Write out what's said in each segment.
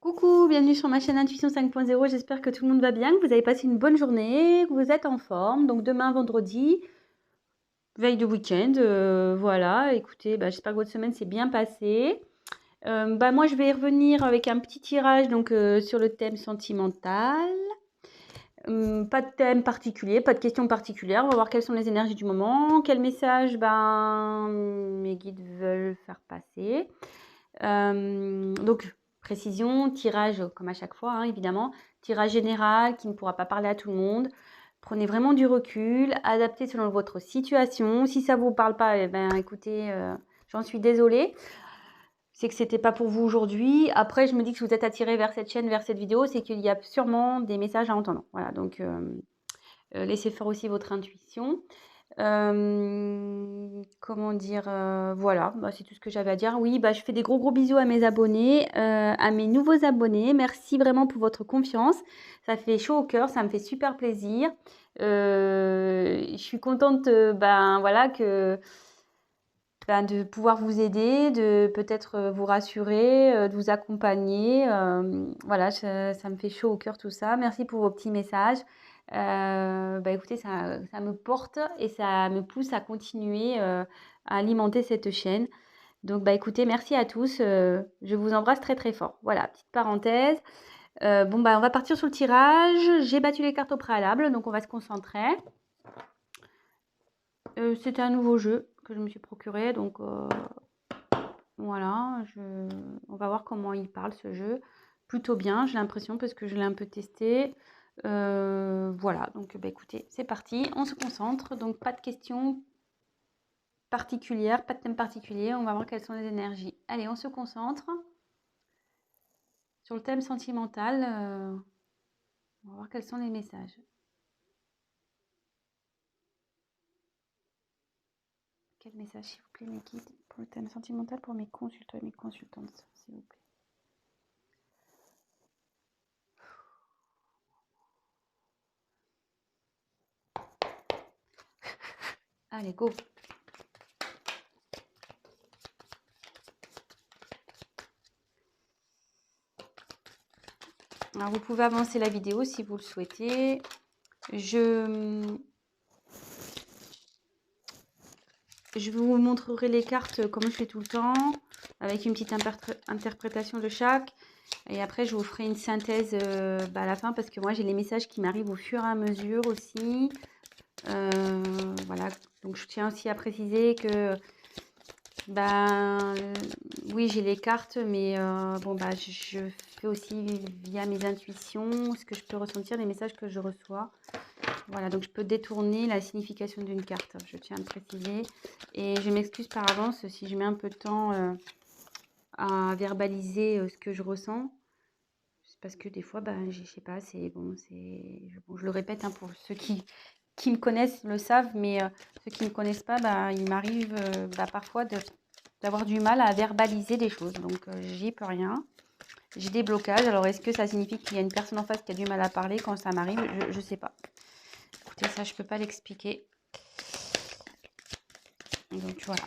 Coucou, bienvenue sur ma chaîne Intuition 5.0. J'espère que tout le monde va bien, que vous avez passé une bonne journée, que vous êtes en forme. Donc demain, vendredi, veille de week-end, voilà. Écoutez, j'espère que votre semaine s'est bien passée. Moi, je vais revenir avec un petit tirage donc sur le thème sentimental. Pas de thème particulier, pas de questions particulières. On va voir quelles sont les énergies du moment, quel message mes guides veulent faire passer. Donc, précision, tirage comme à chaque fois, hein, évidemment, tirage général qui ne pourra pas parler à tout le monde. Prenez vraiment du recul, adaptez selon votre situation. Si ça ne vous parle pas, écoutez, j'en suis désolée. C'est que c'était pas pour vous aujourd'hui. Après, je me dis que si vous êtes attiré vers cette chaîne, vers cette vidéo, c'est qu'il y a sûrement des messages à entendre. Voilà, donc laissez faire aussi votre intuition. Comment dire, voilà, c'est tout ce que j'avais à dire. Oui, je fais des gros bisous à mes abonnés, à mes nouveaux abonnés. Merci vraiment pour votre confiance. Ça fait chaud au cœur, ça me fait super plaisir. Je suis contente, voilà, de pouvoir vous aider, de peut-être vous rassurer, de vous accompagner. Voilà, ça me fait chaud au cœur tout ça. Merci pour vos petits messages. Écoutez, ça me porte et ça me pousse à continuer à alimenter cette chaîne. Donc, écoutez, merci à tous. Je vous embrasse très très fort. Voilà, petite parenthèse. On va partir sur le tirage. J'ai battu les cartes au préalable, donc on va se concentrer. C'était un nouveau jeu que je me suis procuré, donc voilà, on va voir comment il parle ce jeu. Plutôt bien, j'ai l'impression, parce que je l'ai un peu testé. Voilà, donc écoutez, c'est parti, on se concentre. Donc pas de questions particulières, pas de thème particulier. On va voir quelles sont les énergies. Allez, on se concentre sur le thème sentimental. On va voir quels sont les messages. Quel message, s'il vous plaît, mes guides, pour le thème sentimental, pour mes consultants et mes consultantes, s'il vous plaît. Allez, go. Alors, vous pouvez avancer la vidéo si vous le souhaitez. Je vous montrerai les cartes comme je fais tout le temps, avec une petite interprétation de chaque. Et après, je vous ferai une synthèse à la fin, parce que moi, j'ai les messages qui m'arrivent au fur et à mesure aussi. Voilà, donc je tiens aussi à préciser que oui, j'ai les cartes, mais je fais aussi via mes intuitions ce que je peux ressentir, les messages que je reçois. Voilà, donc je peux détourner la signification d'une carte, je tiens à le préciser. Et je m'excuse par avance si je mets un peu de temps à verbaliser ce que je ressens. C'est parce que des fois, je sais pas, je le répète, hein, pour ceux qui me connaissent le savent, mais ceux qui ne me connaissent pas, il m'arrive parfois d'avoir du mal à verbaliser des choses. Donc, j'y peux rien. J'ai des blocages. Alors, est-ce que ça signifie qu'il y a une personne en face qui a du mal à parler quand ça m'arrive? Je ne sais pas. Écoutez, ça, je ne peux pas l'expliquer. Donc, voilà.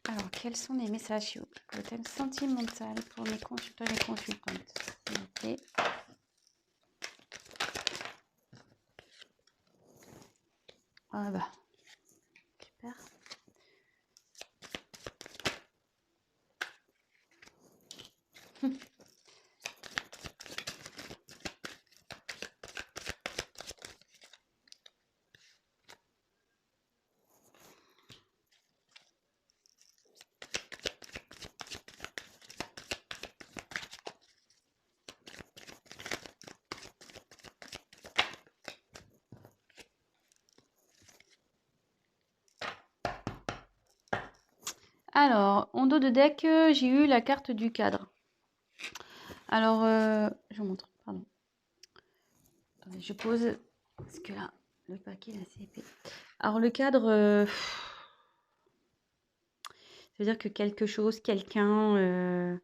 Alors, quels sont les messages pour le thème sentimental pour mes consultants et mes consultantes, s'il vous plaît? Ah super. Alors, en dos de deck, j'ai eu la carte du cadre. Alors, je vous montre, pardon. Attendez, je pose, parce que là, le paquet est assez épais. Alors, le cadre, ça veut dire que quelque chose, quelqu'un,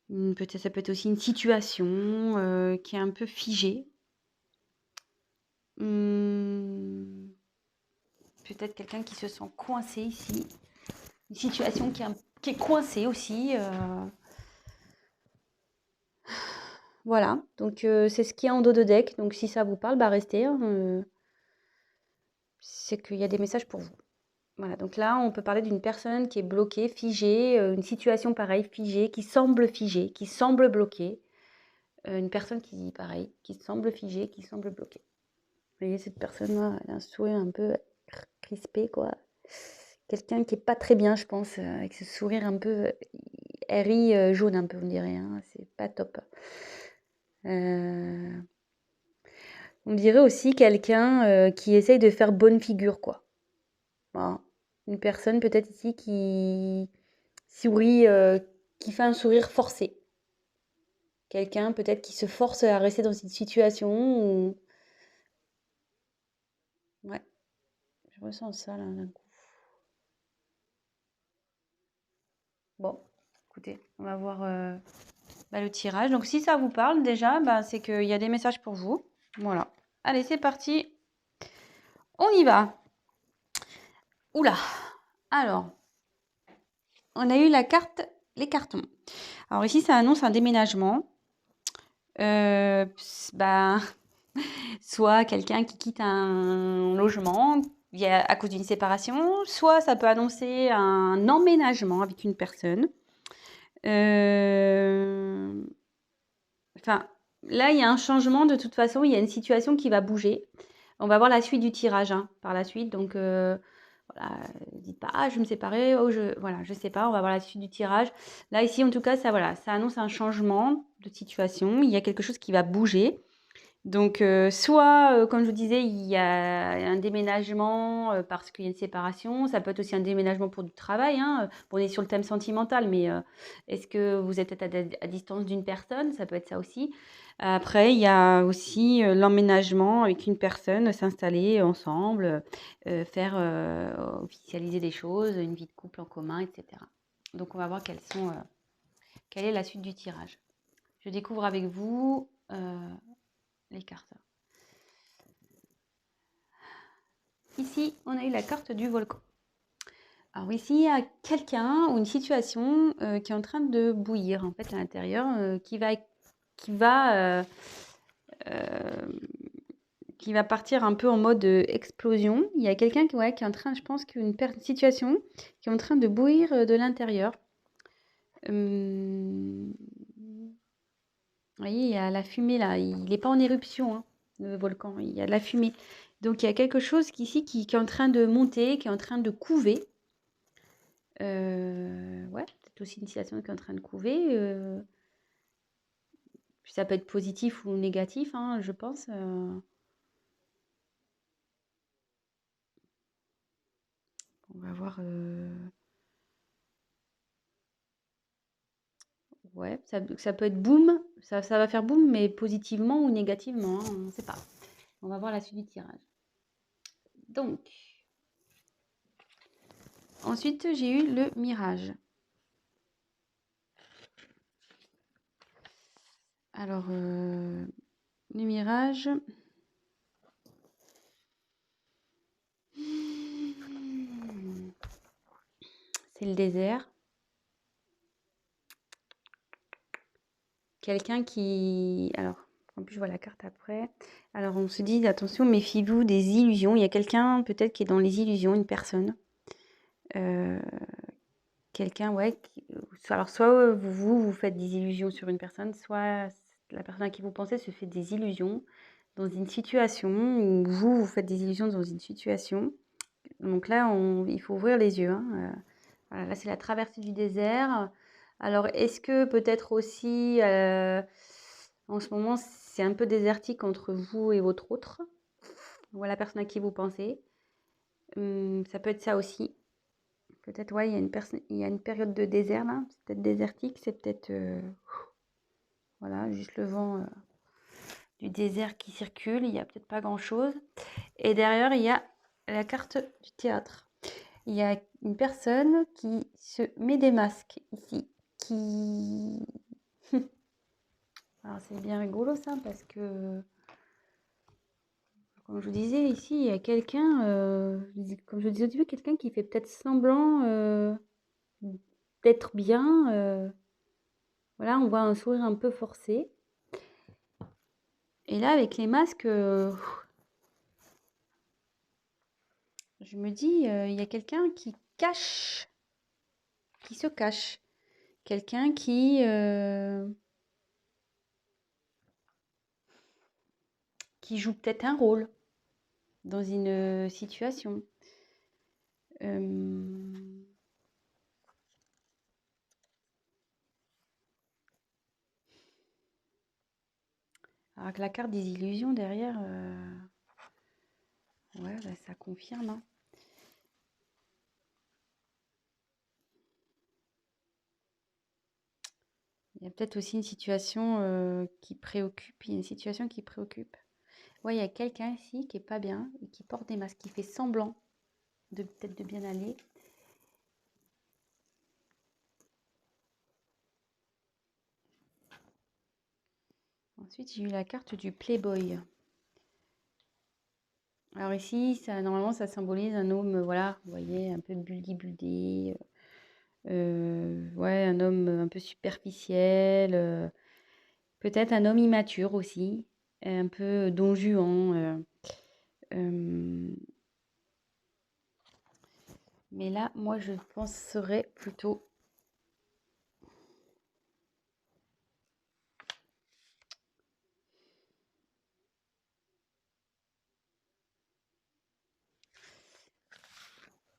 peut-être, ça peut être aussi une situation qui est un peu figée. peut-être quelqu'un qui se sent coincé ici. Une situation qui est coincée aussi. Voilà, donc c'est ce qu'il y a en dos de deck. Donc si ça vous parle, bah restez. Hein, c'est qu'il y a des messages pour vous. Voilà, donc là, on peut parler d'une personne qui est bloquée, figée, une situation pareille, figée, qui semble bloquée. Une personne qui, pareil, qui semble figée, qui semble bloquée. Vous voyez, cette personne-là, elle a un sourire un peu crispé, quoi. Quelqu'un qui est pas très bien, je pense, avec ce sourire un peu jaune, un peu, on dirait. Hein, c'est pas top. On dirait aussi quelqu'un qui essaye de faire bonne figure, quoi. Voilà. Une personne peut-être ici qui sourit, qui fait un sourire forcé. Quelqu'un peut-être qui se force à rester dans cette situation. Ouais, je ressens ça là d'un coup. Bon, écoutez, on va voir le tirage. Donc si ça vous parle déjà, c'est qu'il y a des messages pour vous. Voilà. Allez, c'est parti. On y va. Oula. Alors, on a eu les cartons. Alors ici, ça annonce un déménagement. Soit quelqu'un qui quitte un logement à cause d'une séparation, soit ça peut annoncer un emménagement avec une personne. Enfin, là, il y a un changement de toute façon, il y a une situation qui va bouger. On va voir la suite du tirage par la suite. Donc, voilà, dites pas, je vais me séparer, voilà, je sais pas, on va voir la suite du tirage. Là, ici, en tout cas, ça annonce un changement de situation. Il y a quelque chose qui va bouger. Donc, soit, comme je vous disais, il y a un déménagement parce qu'il y a une séparation. Ça peut être aussi un déménagement pour du travail. Hein. Bon, on est sur le thème sentimental, mais est-ce que vous êtes à distance d'une personne? Ça peut être ça aussi. Après, il y a aussi l'emménagement avec une personne, s'installer ensemble, faire officialiser des choses, une vie de couple en commun, etc. Donc, on va voir quelle est la suite du tirage. Je découvre avec vous les cartes. Ici, on a eu la carte du volcan. Alors ici, il y a quelqu'un ou une situation qui est en train de bouillir en fait à l'intérieur, qui va partir un peu en mode explosion. Il y a quelqu'un qui est en train, je pense qu'une situation qui est en train de bouillir de l'intérieur. Vous voyez, il y a la fumée là. Il n'est pas en éruption, hein, le volcan. Il y a de la fumée. Donc il y a quelque chose ici qui est en train de monter, qui est en train de couver. Ouais, peut-être aussi une situation qui est en train de couver. Puis ça peut être positif ou négatif, hein, je pense. On va voir. Ouais, ça peut être boum. Ça va faire boum, mais positivement ou négativement, hein, on ne sait pas. On va voir la suite du tirage. Donc, ensuite, j'ai eu le mirage. Alors, le mirage. C'est le désert. Quelqu'un qui... Alors, en plus, je vois la carte après. Alors, on se dit, attention, méfiez-vous des illusions. Il y a quelqu'un, peut-être, qui est dans les illusions, une personne. Quelqu'un, ouais. Alors, soit vous faites des illusions sur une personne, soit la personne à qui vous pensez se fait des illusions dans une situation, ou vous faites des illusions dans une situation. Donc là, il faut ouvrir les yeux. Hein. Voilà, là, c'est la traversée du désert. Alors, est-ce que peut-être aussi, en ce moment, c'est un peu désertique entre vous et votre autre, ou la personne à qui vous pensez. Ça peut être ça aussi. Peut-être, ouais, il y a une période de désert là. C'est peut-être désertique, c'est peut-être, voilà, juste le vent du désert qui circule. Il n'y a peut-être pas grand-chose. Et derrière, il y a la carte du théâtre. Il y a une personne qui se met des masques ici, qui... Alors c'est bien rigolo ça, parce que Comme je vous disais, ici, il y a quelqu'un, comme je disais au début, quelqu'un qui fait peut-être semblant d'être bien. Voilà, on voit un sourire un peu forcé. Et là, avec les masques, je me dis, il y a quelqu'un qui se cache. Quelqu'un qui joue peut-être un rôle dans une situation. Alors que la carte des illusions derrière, ouais, bah, ça confirme, hein. Il y a peut-être aussi une situation qui préoccupe. Il y a une situation qui préoccupe. Ouais, il y a quelqu'un ici qui est pas bien et qui porte des masques, qui fait semblant de peut-être de bien aller. Ensuite, j'ai eu la carte du Playboy. Alors ici, ça, normalement, ça symbolise un homme, voilà, vous voyez, un peu buldy-buldy. Ouais, un homme un peu superficiel. Peut-être un homme immature aussi, un peu don Juan. Mais là, moi, je penserais plutôt...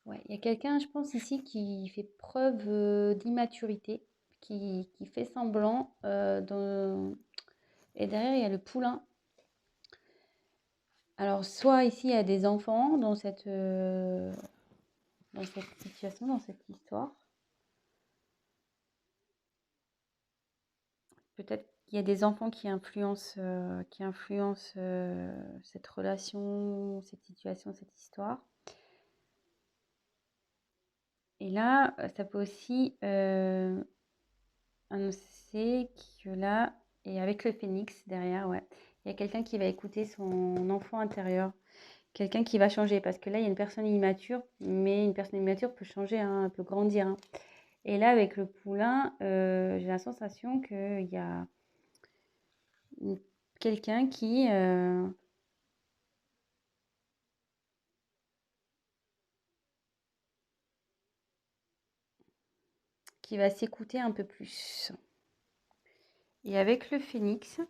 Ouais, il y a quelqu'un, je pense, ici qui fait preuve d'immaturité, qui fait semblant. Et derrière, il y a le poulain. Alors, soit ici, il y a des enfants dans cette situation, dans cette histoire. Peut-être qu'il y a des enfants qui influencent cette relation, cette situation, cette histoire. Et là, ça peut aussi annoncer que là, et avec le phénix derrière, ouais, il y a quelqu'un qui va écouter son enfant intérieur, quelqu'un qui va changer, parce que là, il y a une personne immature, mais une personne immature peut changer, hein, peut grandir, hein. Et là, avec le poulain, j'ai la sensation qu'il y a quelqu'un qui va s'écouter un peu plus. Et avec le phénix,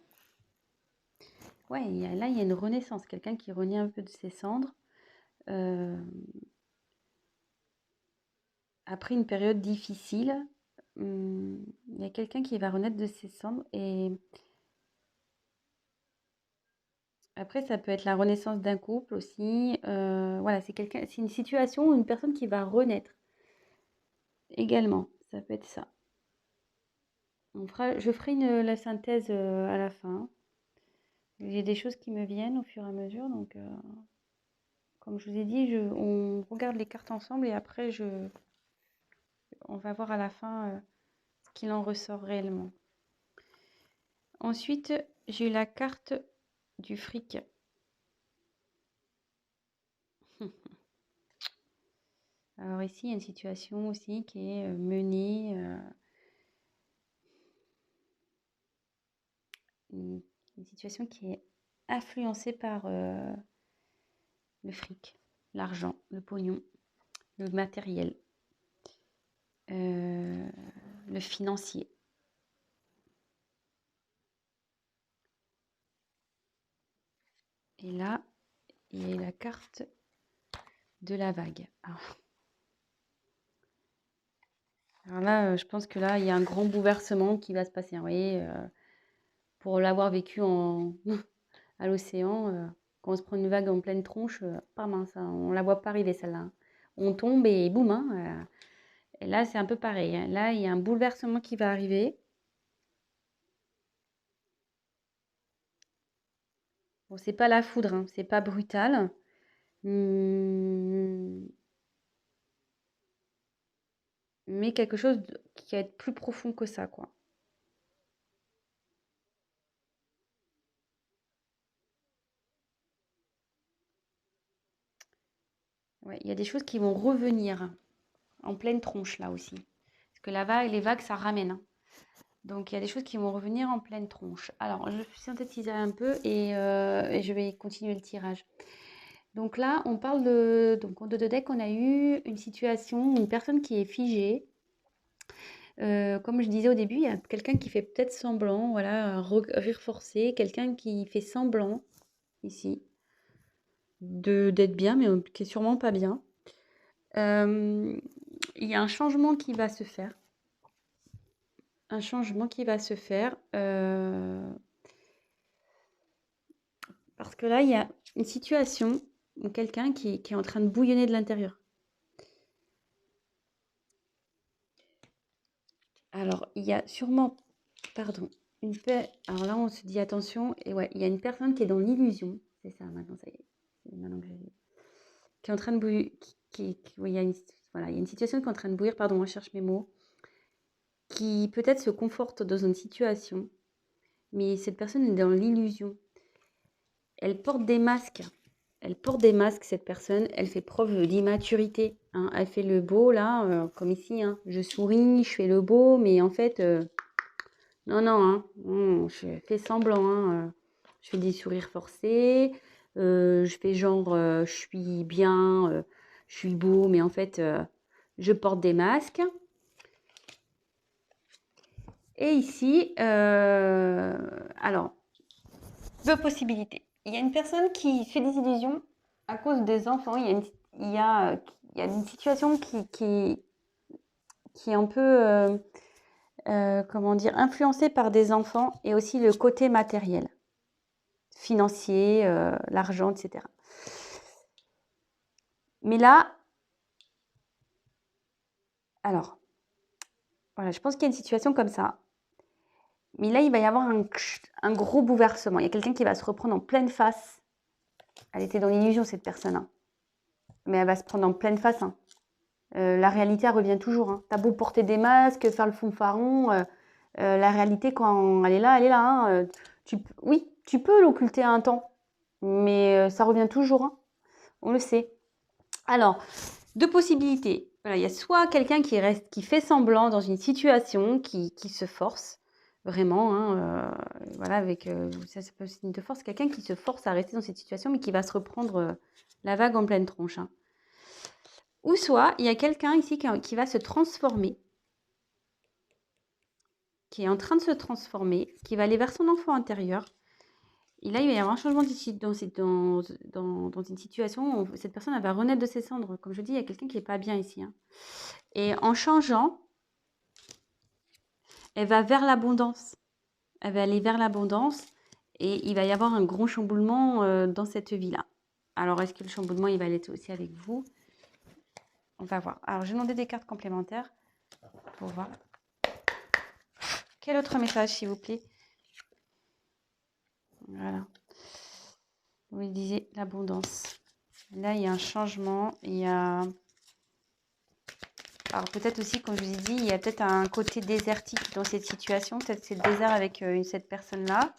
ouais, là, il y a une renaissance, quelqu'un qui renaît un peu de ses cendres. Après une période difficile, il y a quelqu'un qui va renaître de ses cendres. Et après, ça peut être la renaissance d'un couple aussi. Voilà, c'est une situation ou une personne qui va renaître également. Ça peut être ça. Je ferai la synthèse à la fin. J'ai des choses qui me viennent au fur et à mesure. Donc, comme je vous ai dit, on regarde les cartes ensemble et après, on va voir à la fin ce qu'il en ressort réellement. Ensuite, j'ai eu la carte du fric. Alors ici, il y a une situation aussi qui est menée, une situation qui est influencée par le fric, l'argent, le pognon, le matériel, le financier. Et là, il y a la carte de la vague. Alors là, je pense que là, il y a un grand bouleversement qui va se passer, hein. Vous voyez, pour l'avoir vécu à l'océan, quand on se prend une vague en pleine tronche, pas mince, hein, on la voit pas arriver celle-là, hein. On tombe et boum, hein, et là, c'est un peu pareil, hein. Là, il y a un bouleversement qui va arriver. Bon, c'est pas la foudre, hein, c'est pas brutal. Mais quelque chose qui va être plus profond que ça, quoi. Ouais, il y a des choses qui vont revenir en pleine tronche là aussi. Parce que les vagues, ça ramène, hein. Donc il y a des choses qui vont revenir en pleine tronche. Alors, je vais synthétiser un peu et je vais continuer le tirage. Donc là, on parle de... Donc en deux de deck, on a eu une situation, une personne qui est figée. Comme je disais au début, il y a quelqu'un qui fait peut-être semblant, voilà, un rire forcé, quelqu'un qui fait semblant, ici, d'être bien, mais qui est sûrement pas bien. Il y a un changement qui va se faire. Un changement qui va se faire. Parce que là, il y a une situation où quelqu'un qui est en train de bouillonner de l'intérieur. Alors, il y a sûrement, pardon, alors là, on se dit attention, et ouais, il y a une personne qui est dans l'illusion. C'est ça, maintenant, ça y est. C'est maintenant que qui est en train de bouillir, oui, voilà, il y a une situation qui est en train de bouillir, pardon, je cherche mes mots, qui peut-être se conforte dans une situation, mais cette personne est dans l'illusion. Elle porte des masques. Elle porte des masques, cette personne. Elle fait preuve d'immaturité, hein. Elle fait le beau, là, comme ici, hein. Je souris, je fais le beau, mais en fait, non, non, hein. Je fais semblant, hein. Je fais des sourires forcés. Je fais genre, je suis bien, je suis beau, mais en fait, je porte des masques. Et ici, alors, deux possibilités. Il y a une personne qui fait des illusions à cause des enfants. Il y a une situation qui est un peu, comment dire, influencée par des enfants et aussi le côté matériel, financier, l'argent, etc. Mais là, alors, voilà, je pense qu'il y a une situation comme ça. Mais là, il va y avoir un gros bouleversement. Il y a quelqu'un qui va se reprendre en pleine face. Elle était dans l'illusion, cette personne, hein. Mais elle va se prendre en pleine face, hein. La réalité, elle revient toujours, hein. T'as beau porter des masques, faire le fanfaron, la réalité, quand elle est là, hein. Oui, tu peux l'occulter un temps, mais ça revient toujours, hein. On le sait. Alors, deux possibilités. Voilà, il y a soit quelqu'un qui fait semblant dans une situation, qui se force, vraiment, hein, voilà, ça peut être signe de force, quelqu'un qui se force à rester dans cette situation, mais qui va se reprendre la vague en pleine tronche, hein. Ou soit, il y a quelqu'un ici qui va se transformer, qui est en train de se transformer, qui va aller vers son enfant intérieur. Et là, il va y avoir un changement ici dans une situation où cette personne elle va renaître de ses cendres. Comme je dis, il y a quelqu'un qui n'est pas bien ici, hein. Et en changeant, elle va vers l'abondance. Elle va aller vers l'abondance et il va y avoir un gros chamboulement dans cette vie-là. Alors, est-ce que le chamboulement, il va aller aussi avec vous? On va voir. Alors, j'ai demandé des cartes complémentaires pour voir. Quel autre message, s'il vous plaît? Voilà. Vous disiez l'abondance. Là, il y a un changement. Il y a... Alors, peut-être aussi, comme je vous ai dit, il y a peut-être un côté désertique dans cette situation. Peut-être c'est le désert avec cette personne-là.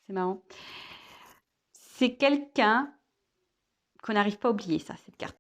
C'est marrant. C'est quelqu'un qu'on n'arrive pas à oublier, ça, cette carte.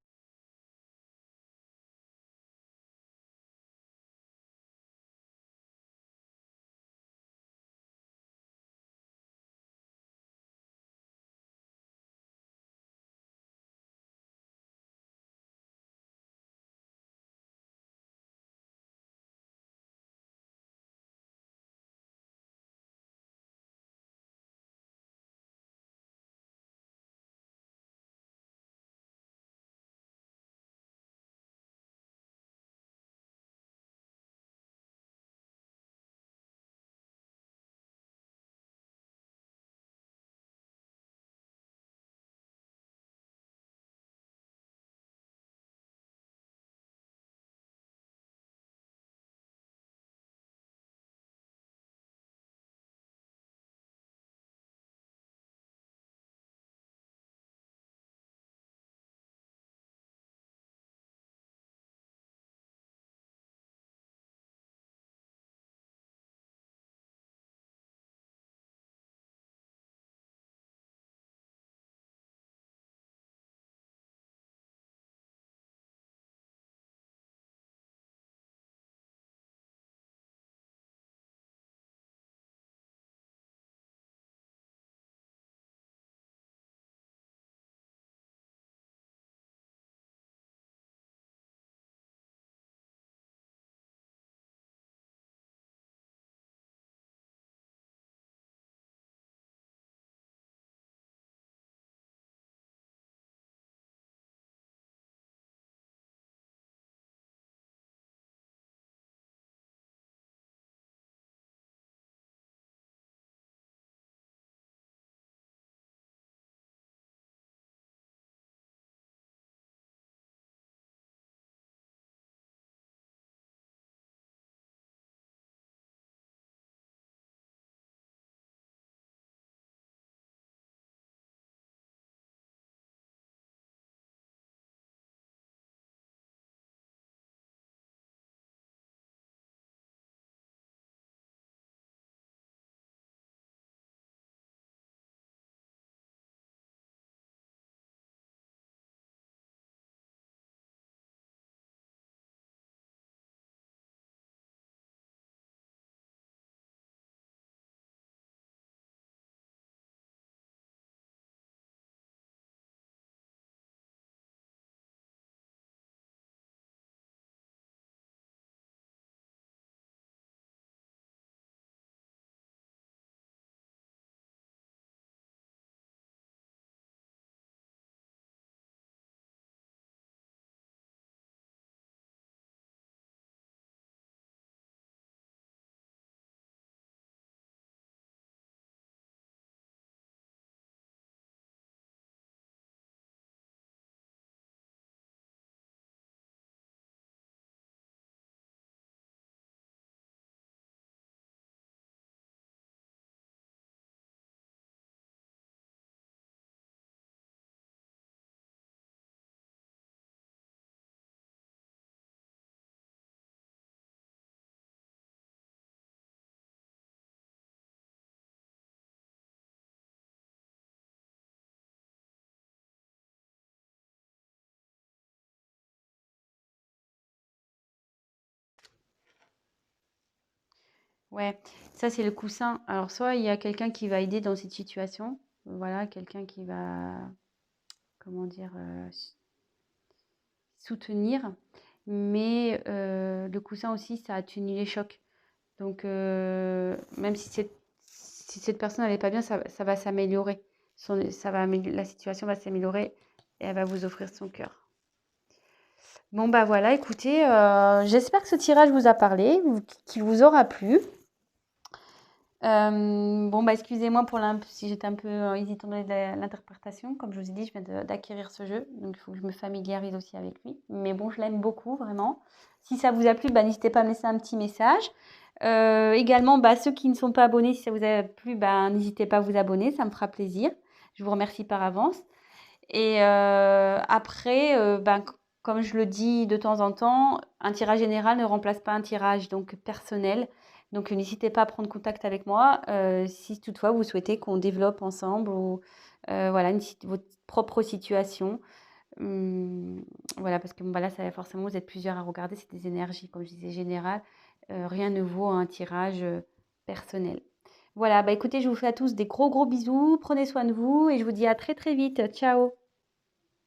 Ouais, ça c'est le coussin. Alors soit il y a quelqu'un qui va aider dans cette situation, voilà, quelqu'un qui va, comment dire, soutenir, mais le coussin aussi, ça atténue les chocs. Donc même si cette personne n'allait pas bien, ça va s'améliorer. La situation va s'améliorer et elle va vous offrir son cœur. Bon bah voilà, écoutez, j'espère que ce tirage vous a parlé, qu'il vous aura plu. Bon, bah, excusez-moi pour si j'étais un peu hésitante dans l'interprétation. Comme je vous ai dit, je viens d'acquérir ce jeu, donc il faut que je me familiarise aussi avec lui. Mais bon, je l'aime beaucoup, vraiment. Si ça vous a plu, bah, n'hésitez pas à me laisser un petit message. Également, bah, ceux qui ne sont pas abonnés, si ça vous a plu, bah, n'hésitez pas à vous abonner, ça me fera plaisir. Je vous remercie par avance. Et après, ben, comme je le dis de temps en temps, un tirage général ne remplace pas un tirage donc personnel. Donc n'hésitez pas à prendre contact avec moi si toutefois vous souhaitez qu'on développe ensemble ou voilà votre propre situation. Voilà, parce que bon, bah, là, ça, forcément, vous êtes plusieurs à regarder, c'est des énergies, comme je disais, générales. Rien ne vaut un tirage personnel. Voilà, bah écoutez, je vous fais à tous des gros gros bisous, prenez soin de vous et je vous dis à très très vite. Ciao!